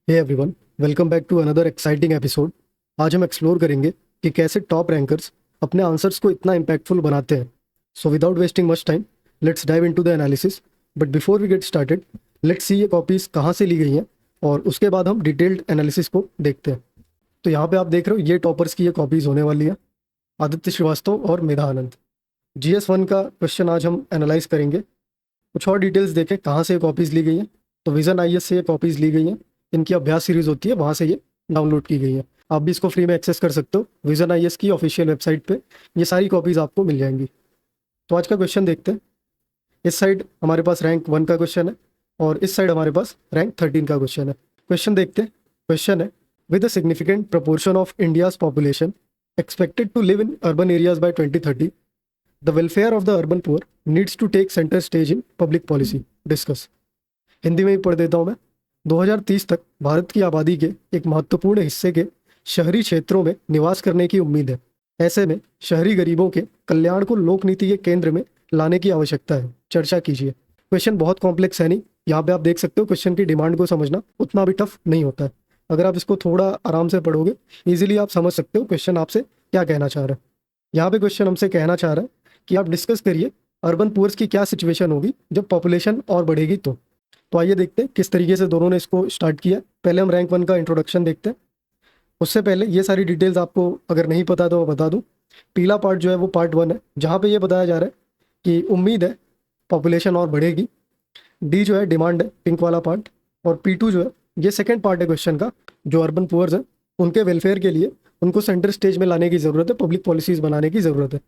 Hey everyone, welcome back to another exciting episode. आज हम explore करेंगे कि कैसे टॉप रैंकर्स अपने आंसर्स को इतना इम्पैक्टफुल बनाते हैं। So without wasting much time, let's dive into the analysis. But before we get started, let's see ये कॉपीज़ कहाँ से ली गई हैं और उसके बाद हम डिटेल्ड एनालिसिस को देखते हैं। तो यहाँ पे आप देख रहे हो ये टॉपर्स की ये कॉपीज़ होने वाली है, आदित्य श्रीवास्तव और मेधा आनंद। GS1 का क्वेश्चन आज हम एनालाइज करेंगे। कुछ और डिटेल्स देखें कहाँ से ये कॉपीज़ ली गई हैं। तो विजन IAS से ये कॉपीज़ ली गई हैं, इनकी अभ्यास सीरीज होती है, वहाँ से ये डाउनलोड की गई है। आप भी इसको फ्री में एक्सेस कर सकते हो। विजन IAS की ऑफिशियल वेबसाइट पे ये सारी कॉपीज़ आपको मिल जाएंगी। तो आज का क्वेश्चन देखते हैं। इस साइड हमारे पास रैंक 1 का क्वेश्चन है और इस साइड हमारे पास रैंक 13 का क्वेश्चन है। क्वेश्चन देखते हैं। क्वेश्चन है, with a significant proportion of India's population expected to live in urban areas by 2030, the welfare of the urban poor needs to take centre stage in public policy. Discuss. Hindi में ही पढ़ देता हूँ मैं। 2030 तक भारत की आबादी के एक महत्वपूर्ण हिस्से के शहरी क्षेत्रों में निवास करने की उम्मीद है। ऐसे में शहरी गरीबों के कल्याण को लोक नीति के केंद्र में लाने की आवश्यकता है। चर्चा कीजिए। क्वेश्चन बहुत कॉम्प्लेक्स है नहीं, यहाँ पे आप देख सकते हो। क्वेश्चन की डिमांड को समझना उतना भी टफ नहीं होता है। अगर आप इसको थोड़ा आराम से पढ़ोगे, इजीली आप समझ सकते हो क्वेश्चन आपसे क्या कहना चाह रहा है। यहाँ पे क्वेश्चन हमसे कहना चाह रहा है कि आप डिस्कस करिए अर्बन पुअर्स की क्या सिचुएशन होगी जब पॉपुलेशन और बढ़ेगी। तो आइए देखते हैं किस तरीके से दोनों ने इसको स्टार्ट किया। पहले हम रैंक 1 का इंट्रोडक्शन देखते हैं। उससे पहले ये सारी डिटेल्स आपको अगर नहीं पता तो मैं बता दूं। पीला पार्ट जो है वो पार्ट 1 है, जहाँ पे ये बताया जा रहा है कि उम्मीद है पॉपुलेशन और बढ़ेगी। डी जो है डिमांड है, पिंक वाला पार्ट। और P2 जो है ये सेकेंड पार्ट है क्वेश्चन का, जो अर्बन पुअर्स है उनके वेलफेयर के लिए उनको सेंटर स्टेज में लाने की ज़रूरत है, पब्लिक पॉलिसीज़ बनाने की ज़रूरत है।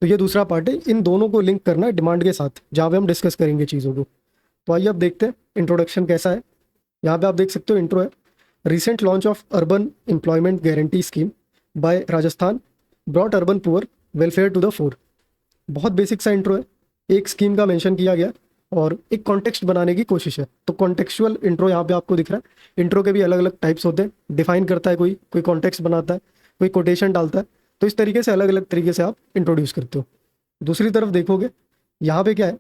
तो ये दूसरा पार्ट है। इन दोनों को लिंक करना है डिमांड के साथ, जहाँ पे हम डिस्कस करेंगे चीज़ों को। तो आइए अब देखते हैं इंट्रोडक्शन कैसा है। यहाँ पे आप देख सकते हो इंट्रो है, recent launch of urban employment guarantee scheme by Rajasthan brought urban poor welfare to the fore. बहुत बेसिक सा इंट्रो है, एक स्कीम का मेंशन किया गया और एक कॉन्टेक्स्ट बनाने की कोशिश है। तो कॉन्टेक्चुअल इंट्रो यहाँ पे आपको दिख रहा है। इंट्रो के भी अलग अलग टाइप्स होते हैं, डिफाइन करता है कोई कॉन्टेक्स्ट बनाता है, कोई कोटेशन डालता है। तो इस तरीके से अलग अलग तरीके से आप इंट्रोड्यूस करते हो। दूसरी तरफ देखोगे यहाँ पे क्या है,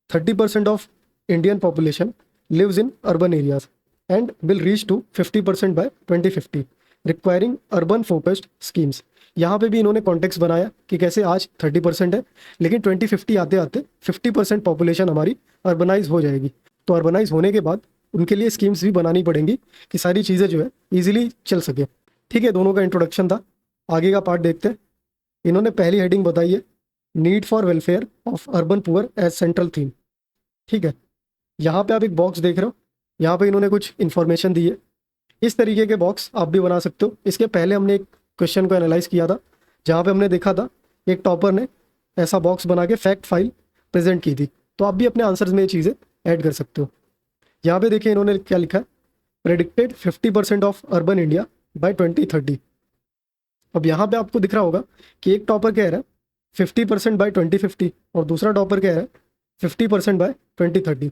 30% of Indian population lives in urban areas and will reach to 50% by 2050, requiring urban focused schemes। यहाँ पे भी इन्होंने कॉन्टेक्स्ट बनाया कि कैसे आज 30% है, लेकिन 2050 आते आते 50% पॉपुलेशन हमारी अर्बनाइज हो जाएगी। तो अर्बनाइज होने के बाद उनके लिए स्कीम्स भी बनानी पड़ेंगी कि सारी चीज़ें जो है ईजिली चल सके। ठीक है, दोनों का इंट्रोडक्शन था। आगे का पार्ट देखते हैं। इन्होंने पहली हेडिंग बताई है, need for welfare of urban poor as central theme. ठीक है, यहाँ पे आप एक बॉक्स देख रहे हो, यहाँ पे इन्होंने कुछ इन्फॉर्मेशन दी है। इस तरीके के बॉक्स आप भी बना सकते हो। इसके पहले हमने एक क्वेश्चन को एनालाइज किया था, जहाँ पे हमने देखा था एक टॉपर ने ऐसा बॉक्स बना के फैक्ट फाइल प्रेजेंट की थी। तो आप भी अपने आंसर्स में ये चीज़ें ऐड कर सकते हो। यहाँ पे देखिए इन्होंने क्या लिखा है, predicted 50% of urban India by 2030। अब यहाँ पे आपको दिख रहा होगा कि एक टॉपर कह रहा है 50% बाय 2050 और दूसरा टॉपर कह रहा है 50% बाय 2030।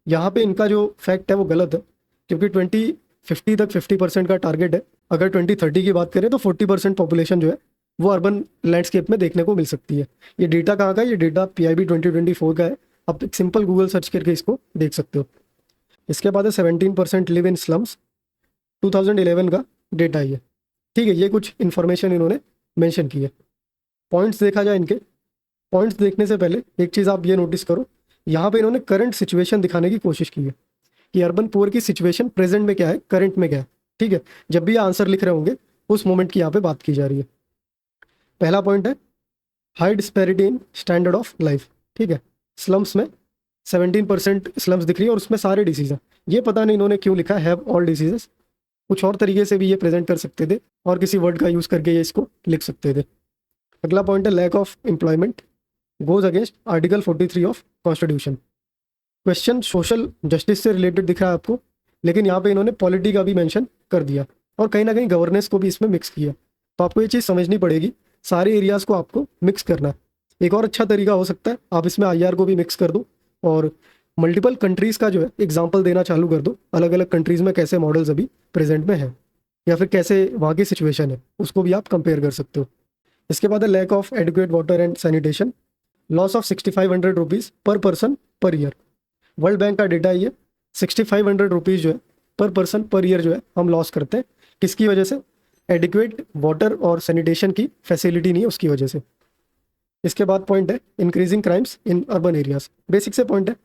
यहाँ पे इनका जो फैक्ट है वो गलत है, क्योंकि 2050 तक 50% का टारगेट है। अगर 2030 की बात करें तो 40% पॉपुलेशन जो है वो अर्बन लैंडस्केप में देखने को मिल सकती है। ये डेटा कहाँ का है? ये डेटा PIB 2024 का है। आप एक सिंपल गूगल सर्च करके इसको देख सकते हो। इसके बाद है 17% लिव इन स्लम्स, 2011 का डेटा ये। ठीक है, ये कुछ इन्फॉर्मेशन इन्होंने मेंशन की है। पॉइंट्स देखा जाए इनके, पॉइंट्स देखने से पहले एक चीज़ आप ये नोटिस करो, यहाँ पे इन्होंने करंट सिचुएशन दिखाने की कोशिश की है कि अर्बन पुअर की सिचुएशन प्रेजेंट में क्या है, करंट में क्या है। ठीक है, जब भी आंसर लिख रहे होंगे उस मोमेंट की यहाँ पे बात की जा रही है। पहला पॉइंट है high disparity in standard of life. ठीक है, स्लम्स में 17% स्लम्स दिख रही है और उसमें सारे डिसीज हैं। ये पता नहीं इन्होंने क्यों लिखा हैव ऑल डिसीजेस, कुछ और तरीके से भी ये प्रेजेंट कर सकते थे और किसी वर्ड का यूज़ करके ये इसको लिख सकते थे। अगला पॉइंट है lack of employment goes against article 43 of constitution. Question social justice से रिलेटेड दिख रहा है आपको, लेकिन यहाँ पे इन्होंने पॉलिटी का भी मेंशन कर दिया और कहीं ना कहीं गवर्नेंस को भी इसमें मिक्स किया। तो आपको ये चीज़ समझनी पड़ेगी, सारे एरियाज़ को आपको मिक्स करना है। एक और अच्छा तरीका हो सकता है आप इसमें IR को भी मिक्स कर दो और मल्टीपल कंट्रीज़ का जो है एग्जाम्पल देना चालू कर दो। अलग अलग कंट्रीज़ में कैसे मॉडल्स अभी प्रेजेंट में है या फिर कैसे वहाँ की सिचुएशन है, उसको भी आप कंपेयर कर सकते हो। इसके बाद है lack of adequate water and sanitation, loss of 6500 rupees per person per year. World Bank का डेटा है ये। 6500 रुपीज़ जो है पर पर्सन पर ईयर जो है हम लॉस करते हैं। किसकी वजह से? एडिक्वेट वाटर और सैनिटेशन की फैसिलिटी नहीं है उसकी वजह से। इसके बाद पॉइंट है increasing crimes in urban areas. Basic से पॉइंट है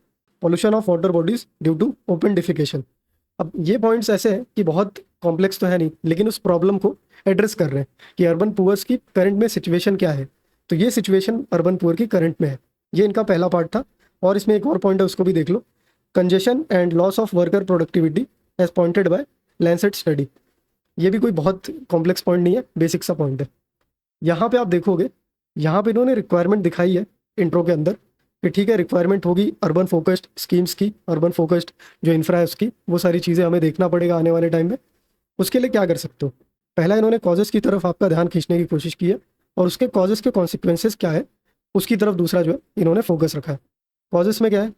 pollution of water bodies due to open defecation. अब ये पॉइंट्स ऐसे हैं कि बहुत कॉम्प्लेक्स तो है नहीं, लेकिन उस प्रॉब्लम को एड्रेस कर रहे हैं कि अर्बन पुअर्स की करंट में सिचुएशन क्या है। तो ये सिचुएशन अर्बन पुअर की करंट में है। ये इनका पहला पार्ट था। और इसमें एक और पॉइंट है, उसको भी देख लो। Congestion and loss of worker productivity as pointed by Lancet study. ये भी कोई बहुत कॉम्प्लेक्स पॉइंट नहीं है, बेसिक सा पॉइंट है। यहाँ पे आप देखोगे, यहाँ पे इन्होंने रिक्वायरमेंट दिखाई है इंट्रो के अंदर कि ठीक है रिक्वायरमेंट होगी अर्बन फोकस्ड स्कीम्स की, अर्बन फोकस्ड जो इंफ्रा है उसकी, वो सारी चीज़ें हमें देखना पड़ेगा आने वाले टाइम में। उसके लिए क्या कर सकते हो? पहला इन्होंने कॉजेज़ की तरफ आपका ध्यान खींचने की कोशिश की है और उसके कॉजेज़ के कॉन्सिक्वेंसेस क्या है उसकी तरफ दूसरा जो है इन्होंने फोकस रखा है। कॉजेज़ में क्या है?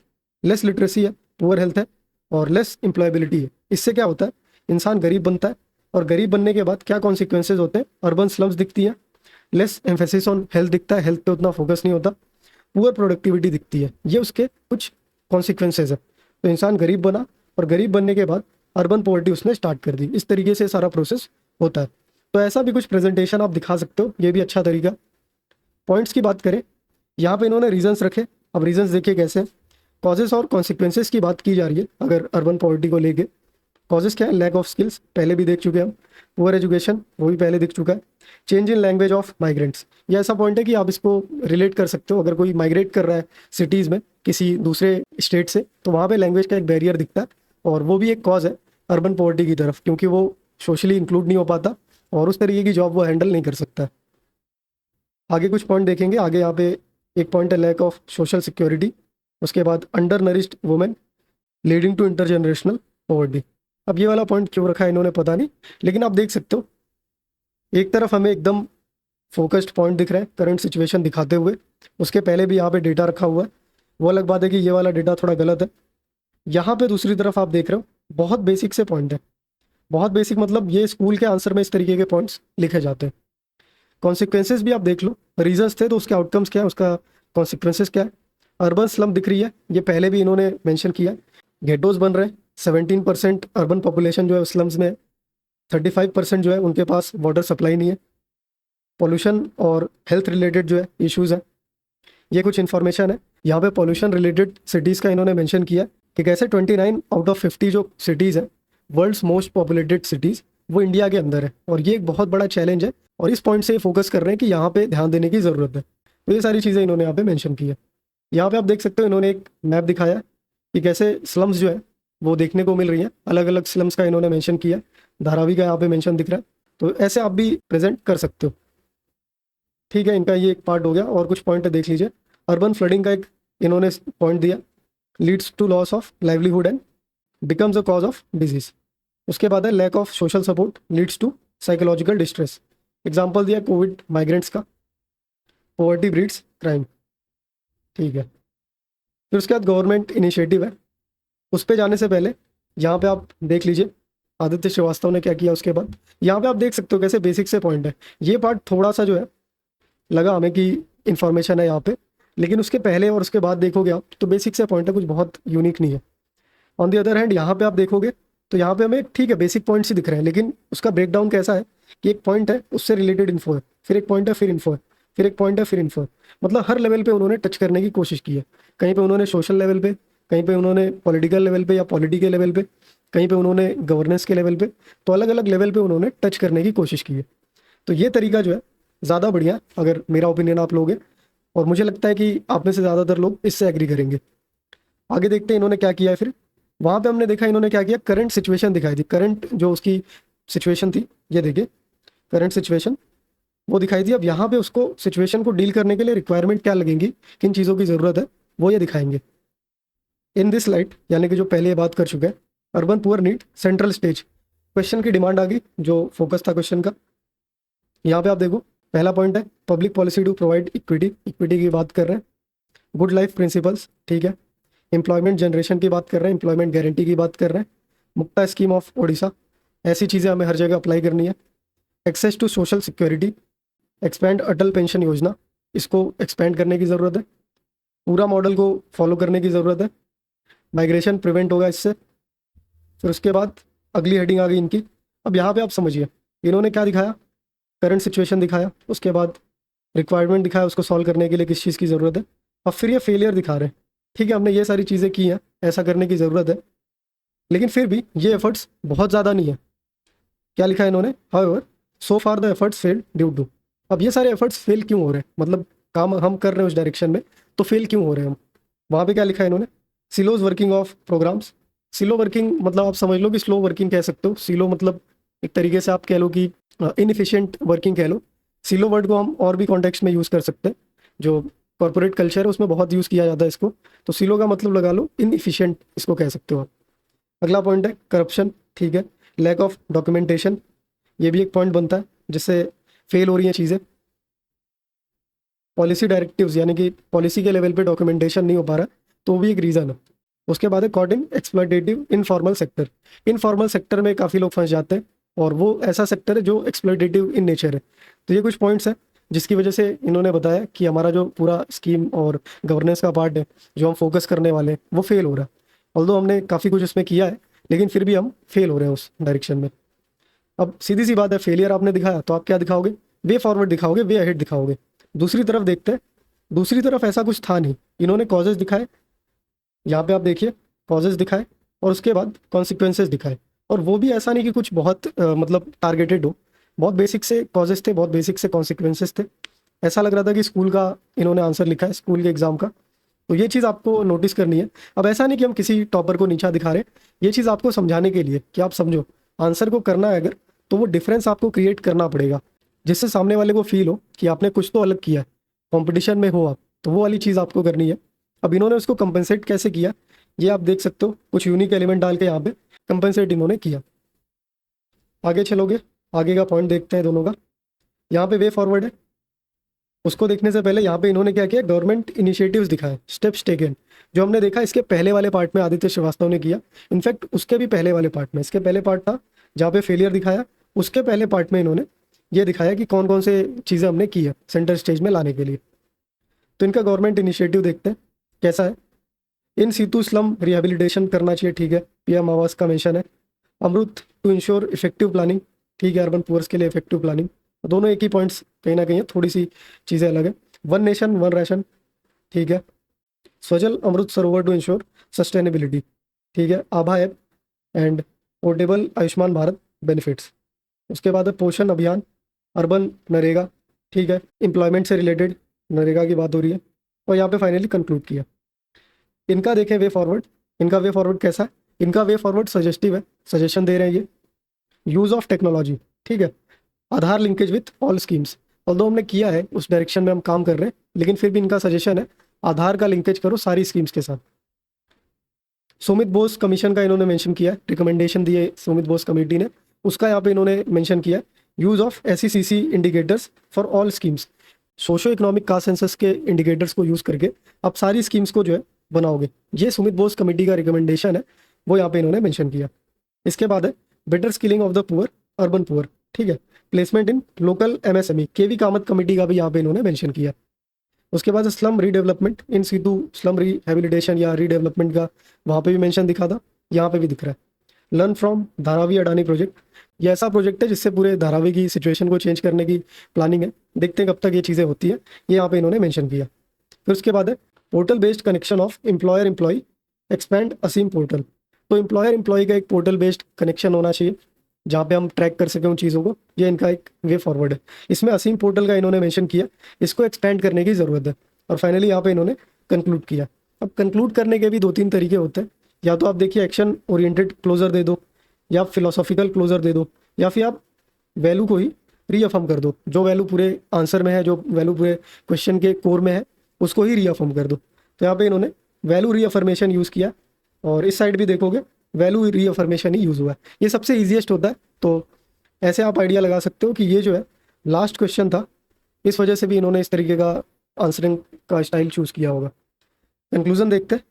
लेस लिटरेसी है, पुअर हेल्थ है और लेस एम्प्लॉयबिलिटी है। इससे क्या होता है? इंसान गरीब बनता है और गरीब बनने के बाद क्या कॉन्सिक्वेंसेज होते हैं? अर्बन स्लम्स दिखती हैं, लेस एम्फेसिस ऑन हेल्थ दिखता है, हेल्थ पे उतना फोकस नहीं होता, पुअर प्रोडक्टिविटी दिखती है। ये उसके कुछ कॉन्सिक्वेंसेज है। तो इंसान गरीब बना और गरीब बनने के बाद अर्बन पॉवर्टी उसने स्टार्ट कर दी। इस तरीके से सारा प्रोसेस होता है। तो ऐसा भी कुछ प्रेजेंटेशन आप दिखा सकते हो, ये भी अच्छा तरीका। पॉइंट्स की बात करें, यहाँ पे इन्होंने रीजंस रखे। अब रीजंस देखिए कैसे, कॉजेस और कॉन्सिक्वेंसेज की बात की जा रही है अगर अर्बन पॉवर्टी को लेके। कॉजेस क्या है? लैक ऑफ स्किल्स, पहले भी देख चुके हैं हम। पुअर एजुकेशन, वो भी पहले दिख चुका है। Change in language of migrants, ये ऐसा पॉइंट है कि आप इसको रिलेट कर सकते हो। अगर कोई माइग्रेट कर रहा है सिटीज़ में किसी दूसरे स्टेट से, तो वहाँ पे लैंग्वेज का एक बैरियर दिखता है और वो भी एक कॉज है अर्बन पॉवर्टी की तरफ, क्योंकि वो सोशली इंक्लूड नहीं हो पाता और उस तरीके की जॉब वो हैंडल नहीं कर सकता। आगे कुछ पॉइंट देखेंगे। आगे यहाँ पे एक पॉइंट है लैक ऑफ सोशल सिक्योरिटी, उसके बाद undernourished women leading to intergenerational poverty. अब ये वाला पॉइंट क्यों रखा है इन्होंने पता नहीं, लेकिन आप देख सकते हो एक तरफ हमें एकदम फोकस्ड पॉइंट दिख रहा है करंट सिचुएशन दिखाते हुए, उसके पहले भी यहाँ पे डेटा रखा हुआ है। वो अलग बात है कि ये वाला डेटा थोड़ा गलत है। यहाँ पे दूसरी तरफ आप देख रहे हो बहुत बेसिक से पॉइंट है। बहुत बेसिक मतलब ये स्कूल के आंसर में इस तरीके के पॉइंट्स लिखे जाते हैं। कॉन्सिक्वेंसेज भी आप देख लो, रीजंस थे तो उसके आउटकम्स क्या है, उसका कॉन्सिक्वेंसेज क्या है। अर्बन स्लम दिख रही है, ये पहले भी इन्होंने मेंशन किया है। गेटोज बन रहे हैं, 17% अर्बन पॉपुलेशन जो है स्लम्स में है, 35% जो है उनके पास वाटर सप्लाई नहीं है। पॉल्यूशन और हेल्थ रिलेटेड जो है इश्यूज हैं, ये कुछ इन्फॉर्मेशन है। यहाँ पे पॉल्यूशन रिलेटेड सिटीज़ का इन्होंने मेंशन किया कि कैसे 29 आउट ऑफ 50 जो सिटीज़ हैं वर्ल्ड्स मोस्ट पॉपुलेटेड सिटीज़ वो इंडिया के अंदर है, और ये एक बहुत बड़ा चैलेंज है। और इस पॉइंट से फोकस कर रहे हैं कि यहाँ पे ध्यान देने की ज़रूरत है। तो ये सारी चीज़ें इन्होंने यहाँ पे मेंशन की है। यहाँ पे आप देख सकते हो इन्होंने एक मैप दिखाया कि कैसे स्लम्स जो है वो देखने को मिल रही हैं। अलग अलग स्लम्स का इन्होंने मेंशन किया, धारावी का यहाँ पे मेंशन दिख रहा है। तो ऐसे आप भी प्रेजेंट कर सकते हो। ठीक है, इनका ये एक पार्ट हो गया। और कुछ पॉइंट देख लीजिए। अर्बन फ्लडिंग का एक इन्होंने पॉइंट दिया, leads to loss of livelihood and becomes a cause of disease. उसके बाद है lack of social support leads to psychological distress. Example दिया कोविड माइग्रेंट्स का। Poverty breeds crime. ठीक है, फिर उसके बाद गवर्नमेंट इनिशिएटिव है, उस पर जाने से पहले यहाँ पे आप देख लीजिए आदित्य श्रीवास्तव ने क्या किया। उसके बाद यहाँ पे आप देख सकते हो कैसे बेसिक से पॉइंट है। ये पार्ट थोड़ा सा जो है लगा हमें कि इन्फॉर्मेशन है यहाँ पे, लेकिन उसके पहले और उसके बाद देखोगे आप तो बेसिक से पॉइंट है, कुछ बहुत यूनिक नहीं है। ऑन दी अदर हैंड यहाँ पे आप देखोगे तो यहाँ पे हमें ठीक है बेसिक पॉइंट्स ही दिख रहे हैं, लेकिन उसका ब्रेकडाउन कैसा है कि एक पॉइंट है उससे रिलेटेड इन्फो है, फिर एक पॉइंट है, फिर इन्फो है, फिर एक पॉइंट है, फिर इन्फो है। मतलब हर लेवल पे उन्होंने टच करने की कोशिश की है। कहीं पे उन्होंने सोशल लेवल पे, कहीं पे उन्होंने पॉलिटिकल लेवल पे या पॉलिटी के लेवल पे, कहीं पे उन्होंने गवर्नेंस के लेवल पे, तो अलग अलग लेवल पे उन्होंने टच करने की कोशिश की है। तो ये तरीका जो है ज़्यादा बढ़िया, अगर मेरा ओपिनियन आप लोगे, और मुझे लगता है कि आप में से ज़्यादातर लोग इससे एग्री करेंगे। आगे देखते हैं इन्होंने क्या किया है। फिर वहाँ पे हमने देखा इन्होंने क्या किया, करंट सिचुएशन दिखाई थी। करंट जो उसकी सिचुएशन थी, ये देखिए करंट सिचुएशन वो दिखाई थी। अब यहाँ पे उसको सिचुएशन को डील करने के लिए रिक्वायरमेंट क्या लगेंगी, किन चीज़ों की ज़रूरत है, वो ये दिखाएंगे इन दिस लाइट। यानी कि जो पहले ये बात कर चुके हैं, urban poor need central stage. Question की डिमांड आ गई, जो फोकस था क्वेश्चन का। यहाँ पे आप देखो पहला पॉइंट है public policy to provide equity. Equity की बात कर रहे हैं। गुड लाइफ प्रिंसिपल्स, ठीक है। एम्प्लॉयमेंट जनरेशन की बात कर रहे हैं, एम्प्लॉयमेंट गारंटी की बात कर रहे हैं। मुक्ता स्कीम ऑफ ओडिशा, ऐसी चीज़ें हमें हर जगह अप्लाई करनी है। Access to social security, expand Atal pension Yojana, इसको एक्सपैंड करने की ज़रूरत है। पूरा मॉडल को फॉलो करने की ज़रूरत है। माइग्रेशन प्रिवेंट होगा इससे। फिर उसके बाद अगली हेडिंग आ गई इनकी। अब यहाँ पे आप समझिए इन्होंने क्या दिखाया, करंट सिचुएशन दिखाया, उसके बाद रिक्वायरमेंट दिखाया उसको सॉल्व करने के लिए किस चीज़ की ज़रूरत है, और फिर ये फेलियर दिखा रहे हैं। ठीक है, हमने ये सारी चीज़ें की हैं, ऐसा करने की ज़रूरत है, लेकिन फिर भी ये एफर्ट्स बहुत ज़्यादा नहीं है। क्या लिखा है इन्होंने, however so far the efforts failed due to. अब ये सारे एफर्ट्स फेल क्यों हो रहे हैं, मतलब काम हम कर रहे हैं उस डायरेक्शन में, तो फेल क्यों हो रहे हैं हम। वहाँ पे क्या लिखा है इन्होंने, silos working of programmes. Silo working मतलब आप समझ लो कि स्लो वर्किंग कह सकते हो। सिलो मतलब एक तरीके से आप कह लो कि इनएफिशिएंट वर्किंग कह लो। सिलो वर्ड को हम और भी कॉन्टेक्स्ट में यूज़ कर सकते हैं, जो कॉर्पोरेट कल्चर है उसमें बहुत यूज़ किया जाता है इसको। तो सिलो का मतलब लगा लो इनएफिशिएंट, इसको कह सकते हो आप। अगला पॉइंट है करप्शन। ठीक है, लैक ऑफ डॉक्यूमेंटेशन, ये भी एक पॉइंट बनता है जिससे फेल हो रही हैं चीज़ें। पॉलिसी डायरेक्टिव्स यानी कि पॉलिसी के लेवल पे डॉक्यूमेंटेशन नहीं हो पा रहा, तो वो भी एक रीज़न है। उसके बाद है caught in exploitative informal sector. Informal sector में काफ़ी लोग फंस जाते हैं, और वो ऐसा सेक्टर है जो एक्सप्लॉयटेटिव इन नेचर है। तो ये कुछ पॉइंट्स हैं जिसकी वजह से इन्होंने बताया कि हमारा जो पूरा स्कीम और गवर्नेंस का पार्ट है जो हम फोकस करने वाले हैं वो फेल हो रहा है। ऑल्दो हमने काफ़ी कुछ इसमें किया है, लेकिन फिर भी हम फेल हो रहे हैं उस डायरेक्शन में। अब सीधी सी बात है, फेलियर आपने दिखाया तो आप क्या दिखाओगे, वे फॉरवर्ड दिखाओगे, वे अहेड दिखाओगे। दूसरी तरफ देखते हैं, दूसरी तरफ ऐसा कुछ था नहीं। इन्होंने कॉजेज दिखाए, यहाँ पे आप देखिए कॉजेज दिखाए, और उसके बाद कॉन्सिक्वेंसेज दिखाए। और वो भी ऐसा नहीं कि कुछ बहुत मतलब टारगेटेड हो, बहुत बेसिक से कॉजेज थे, बहुत बेसिक से कॉन्सिक्वेंसेज थे। ऐसा लग रहा था कि स्कूल का इन्होंने आंसर लिखा है, स्कूल के एग्जाम का। तो ये चीज़ आपको नोटिस करनी है। अब ऐसा नहीं कि हम किसी टॉपर को नीचा दिखा रहे हैं, ये चीज़ आपको समझाने के लिए कि आप समझो आंसर को करना है अगर, तो वो डिफरेंस आपको क्रिएट करना पड़ेगा, जिससे सामने वाले को फील हो कि आपने कुछ तो अलग किया है। कॉम्पिटिशन में हो आप, तो वो वाली चीज़ आपको करनी है। अब इन्होंने उसको कंपनसेट कैसे किया, ये आप देख सकते हो, कुछ यूनिक एलिमेंट डाल के यहाँ पे कंपनसेट इन्होंने किया। आगे चलोगे, आगे का पॉइंट देखते हैं दोनों का। यहाँ पे वे फॉरवर्ड है, उसको देखने से पहले यहाँ पे इन्होंने क्या किया, गवर्नमेंट इनिशिएटिव्स दिखाए, स्टेप्स टेकन। जो हमने देखा इसके पहले वाले पार्ट में आदित्य श्रीवास्तव ने किया, इनफैक्ट उसके भी पहले वाले पार्ट में, इसके पहले पार्ट था जहाँ पे फेलियर दिखाया, उसके पहले पार्ट में इन्होंने ये दिखाया कि कौन कौन से चीज़ें हमने की है सेंटर स्टेज में लाने के लिए। तो इनका गवर्नमेंट इनिशिएटिव देखते हैं कैसा है। इन सीतू स्लम रिहेबिलिटेशन करना चाहिए, ठीक है, पीएम आवास का मेंशन है। अमृत टू इंश्योर इफेक्टिव प्लानिंग, ठीक है, अर्बन पुअर्स के लिए इफेक्टिव प्लानिंग। दोनों एक ही पॉइंट्स कहीं ना कहीं है, थोड़ी सी चीज़ें अलग है। वन नेशन वन राशन, ठीक है। Swajal Amrit Sarovar to ensure sustainability, ठीक है। आभा app and portable Ayushman Bharat benefits. उसके बाद है पोषण अभियान, अर्बन नरेगा, ठीक है, एम्प्लॉयमेंट से रिलेटेड नरेगा की बात हो रही है। और यहाँ पे फाइनली कंक्लूड किया। इनका देखें वे फॉरवर्ड, इनका वे फॉरवर्ड कैसा है, इनका वे फॉरवर्ड सजेस्टिव है, सजेशन दे रहे हैं ये। यूज़ ऑफ टेक्नोलॉजी, ठीक है, Aadhaar linkage with all schemes. Although हमने किया है उस डायरेक्शन में हम काम कर रहे हैं, लेकिन फिर भी इनका सजेशन है आधार का लिंकेज करो सारी स्कीम्स के साथ। सुमित बोस कमीशन का इन्होंने मेंशन किया है, रिकमेंडेशन दिए सुमित बोस कमेटी ने, उसका यहाँ पे इन्होंने मेंशन किया है। Use of SECC indicators for all schemes, socio economic caste census के इंडिकेटर्स को यूज़ करके आप सारी स्कीम्स को जो है बनाओगे। ये सुमित बोस कमेटी का रिकमेंडेशन है, वो यहाँ पे इन्होंने मेंशन किया। इसके बाद है better skilling of the poor, urban poor, ठीक है, placement in local MSME, K V Kamath committee का भी यहाँ पे इन्होंने मेंशन किया। उसके बाद slum redevelopment in situ slum rehabilitation या रीडेवलपमेंट का वहाँ पे भी मेंशन दिखा था, यहाँ पे भी दिख रहा है। Learn from Dharavi Adani project, ये ऐसा प्रोजेक्ट है जिससे पूरे धारावी की सिचुएशन को चेंज करने की प्लानिंग है, देखते हैं कब तक ये चीज़ें होती है, ये यहाँ पे इन्होंने मेंशन किया। फिर उसके बाद है portal based connection of employer employee, expand ASEEM portal. तो एम्प्लॉयर एम्प्लॉय का एक पोर्टल बेस्ड कनेक्शन होना चाहिए जहाँ पे हम ट्रैक कर सकें उन चीज़ों को, ये इनका एक वे फॉरवर्ड है। इसमें असीम पोर्टल का इन्होंने मेंशन किया, इसको एक्सपेंड करने की ज़रूरत है। और फाइनली यहाँ पे इन्होंने कंक्लूड किया। अब कंक्लूड करने के भी 2-3 तरीके होते हैं, या तो आप देखिए एक्शन ओरिएंटेड क्लोजर दे दो, या फिलोसॉफिकल क्लोजर दे दो, या फिर आप वैल्यू को ही रीअफर्म कर दो। जो वैल्यू पूरे आंसर में है, जो वैल्यू पूरे क्वेश्चन के कोर में है, उसको ही रीअफर्म कर दो। तो यहाँ पे इन्होंने वैल्यू रीअफर्मेशन यूज़ किया, और इस साइड भी देखोगे वैल्यू रीअफर्मेशन ही यूज़ हुआ है। ये सबसे ईजीएस्ट होता है, तो ऐसे आप आइडिया लगा सकते हो कि ये जो है लास्ट क्वेश्चन था, इस वजह से भी इन्होंने इस तरीके का आंसरिंग का स्टाइल चूज़ किया होगा। कंक्लूजन देखते हैं।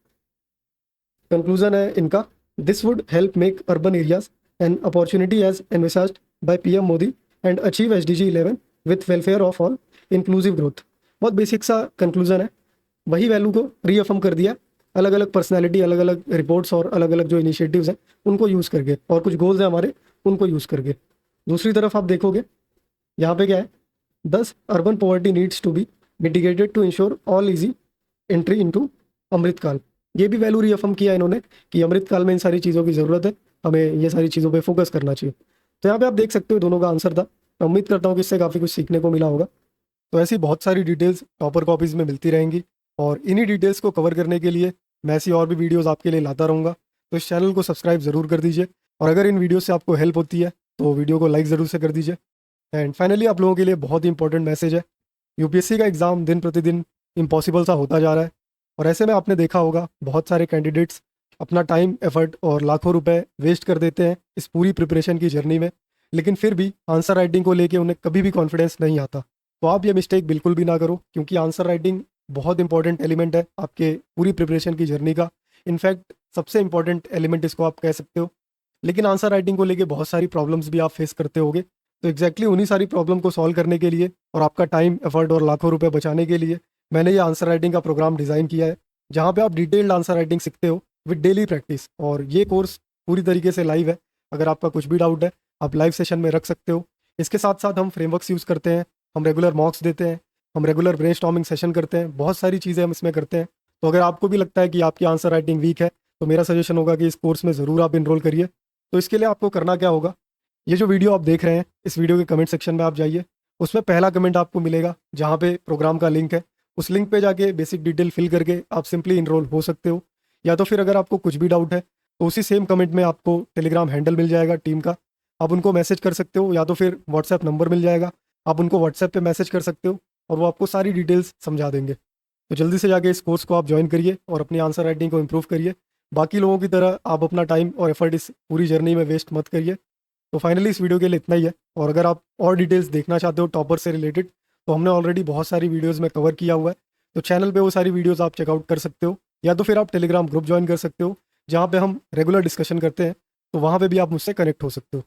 कंक्लूजन है इनका, this would help make urban areas an opportunity as envisaged by PM Modi and achieve SDG 11 with welfare of all inclusive growth. बहुत बेसिक सा कंक्लूजन है, वही वैल्यू को रीअफर्म कर दिया अलग अलग पर्सनैलिटी, अलग अलग रिपोर्ट्स और अलग अलग जो इनिशिएटिव्स हैं उनको यूज़ करके, और कुछ गोल्स हैं हमारे उनको यूज़ करके। दूसरी तरफ आप देखोगे यहाँ पे क्या है, 10 urban poverty needs to be mitigated to ensure all easy entry into Amritkaal. ये भी वैल्यू रीअफर्म किया इन्होंने कि अमृतकाल में इन सारी चीज़ों की ज़रूरत है, हमें ये सारी चीज़ों पे फोकस करना चाहिए। तो यहाँ पे आप देख सकते हो दोनों का आंसर था। मैं उम्मीद करता हूँ कि इससे काफ़ी कुछ सीखने को मिला होगा। तो ऐसी बहुत सारी डिटेल्स टॉपर कॉपीज़ में मिलती रहेंगी, और इन्हीं डिटेल्स को कवर करने के लिए मैं ऐसी और भी वीडियोज़ आपके लिए लाता रहूँगा। तो इस चैनल को सब्सक्राइब ज़रूर कर दीजिए, और अगर इन वीडियो से आपको हेल्प होती है तो वीडियो को लाइक ज़रूर से कर दीजिए। एंड फाइनली आप लोगों के लिए बहुत ही इंपॉर्टेंट मैसेज है, यूपीएससी का एग्ज़ाम दिन प्रतिदिन इम्पॉसिबल सा होता जा रहा है, और ऐसे में आपने देखा होगा बहुत सारे कैंडिडेट्स अपना टाइम, एफर्ट और लाखों रुपए वेस्ट कर देते हैं इस पूरी प्रिपरेशन की जर्नी में, लेकिन फिर भी आंसर राइटिंग को लेके उन्हें कभी भी कॉन्फिडेंस नहीं आता। तो आप ये मिस्टेक बिल्कुल भी ना करो, क्योंकि आंसर राइटिंग बहुत इंपॉर्टेंट एलिमेंट है आपके पूरी प्रिपरेशन की जर्नी का। इनफैक्ट सबसे इंपॉर्टेंट एलिमेंट इसको आप कह सकते हो। लेकिन आंसर राइटिंग को लेके बहुत सारी प्रॉब्लम्स भी आप फेस करते होगे। तो एग्जैक्टली उन्हीं सारी प्रॉब्लम को सॉल्व करने के लिए और आपका टाइम, एफर्ट और लाखों रुपए बचाने के लिए मैंने ये आंसर राइटिंग का प्रोग्राम डिज़ाइन किया है, जहाँ पे आप डिटेल्ड आंसर राइटिंग सीखते हो विद डेली प्रैक्टिस। और ये कोर्स पूरी तरीके से लाइव है, अगर आपका कुछ भी डाउट है आप लाइव सेशन में रख सकते हो। इसके साथ साथ हम फ्रेमवर्क्स यूज़ करते हैं, हम रेगुलर मॉक्स देते हैं, हम रेगुलर ब्रेनस्टॉर्मिंग सेशन करते हैं, बहुत सारी चीज़ें हम इसमें करते हैं। तो अगर आपको भी लगता है कि आपकी आंसर राइटिंग वीक है तो मेरा सजेशन होगा कि इस कोर्स में ज़रूर आप इनरोल करिए। तो इसके लिए आपको करना क्या होगा, ये जो वीडियो आप देख रहे हैं इस वीडियो के कमेंट सेक्शन में आप जाइए, उसमें पहला कमेंट आपको मिलेगा जहाँ पे प्रोग्राम का लिंक है। उस लिंक पे जाके बेसिक डिटेल फिल करके आप सिंपली इनरोल हो सकते हो। या तो फिर अगर आपको कुछ भी डाउट है तो उसी सेम कमेंट में आपको टेलीग्राम हैंडल मिल जाएगा टीम का, आप उनको मैसेज कर सकते हो, या तो फिर व्हाट्सएप नंबर मिल जाएगा, आप उनको व्हाट्सएप पे मैसेज कर सकते हो और वो आपको सारी डिटेल्स समझा देंगे। तो जल्दी से जाके इस कोर्स को आप ज्वाइन करिए और अपनी आंसर राइटिंग को इम्प्रूव करिए। बाकी लोगों की तरह आप अपना टाइम और एफर्ट इस पूरी जर्नी में वेस्ट मत करिए। तो फाइनली इस वीडियो के लिए इतना ही है, और अगर आप और डिटेल्स देखना चाहते हो टॉपर से रिलेटेड तो हमने ऑलरेडी बहुत सारी वीडियोज़ में कवर किया हुआ है। तो चैनल पे वो सारी वीडियोज़ आप चेकआउट कर सकते हो, या तो फिर आप टेलीग्राम ग्रुप ज्वाइन कर सकते हो जहाँ पे हम रेगुलर डिस्कशन करते हैं, तो वहाँ पे भी आप मुझसे कनेक्ट हो सकते हो।